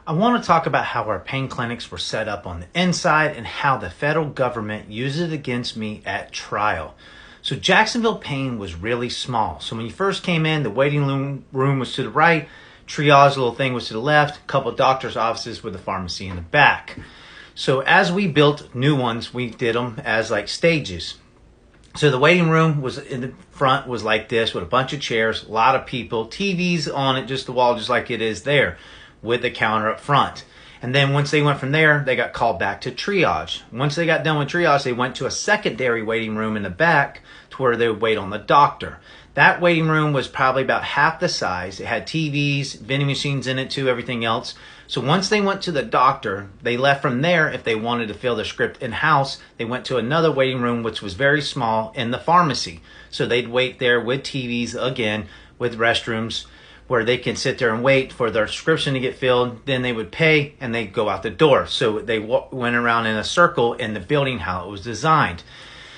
I want to talk about how our pain clinics were set up on the inside and how the federal government used it against me at trial. So Jacksonville Pain was really small. So when you first came in, the waiting room was to the right, triage little thing was to the left, a couple of doctor's offices with a pharmacy in the back. So as we built new ones, we did them as like stages. So the waiting room was in the front was like this with a bunch of chairs, a lot of people, TVs on it, just the wall, just like it is there, with the counter up front. And then once they went from there, they got called back to triage. Once they got done with triage, they went to a secondary waiting room in the back to where they would wait on the doctor. That waiting room was probably about half the size. It had TVs, vending machines in it too, everything else. So once they went to the doctor, they left from there. If they wanted to fill their script in-house, they went to another waiting room, which was very small, in the pharmacy. So they'd wait there with TVs, again, with restrooms, where they can sit there and wait for their prescription to get filled. Then they would pay and they'd go out the door. So they went around in a circle in the building, how it was designed.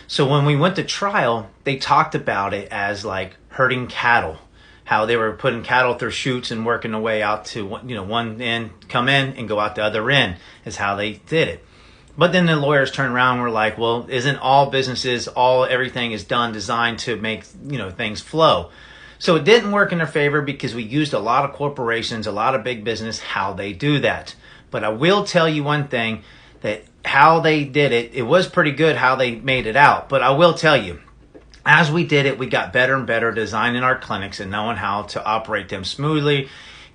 So when we went to trial, they talked about it as like herding cattle, how they were putting cattle through chutes and working their way out to, one end, come in and go out the other end is how they did it. But then the lawyers turned around and were like, well, isn't all businesses, everything is designed to make, things flow. So it didn't work in their favor because we used a lot of corporations, a lot of big business, how they do that. But I will tell you one thing, that how they did it, it was pretty good how they made it out. But I will tell you, as we did it, we got better and better designing our clinics and knowing how to operate them smoothly,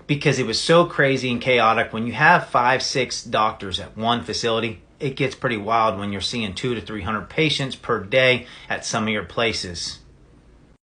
because it was so crazy and chaotic. When you have 5, 6 doctors at one facility, it gets pretty wild when you're seeing 200 to 300 patients per day at some of your places.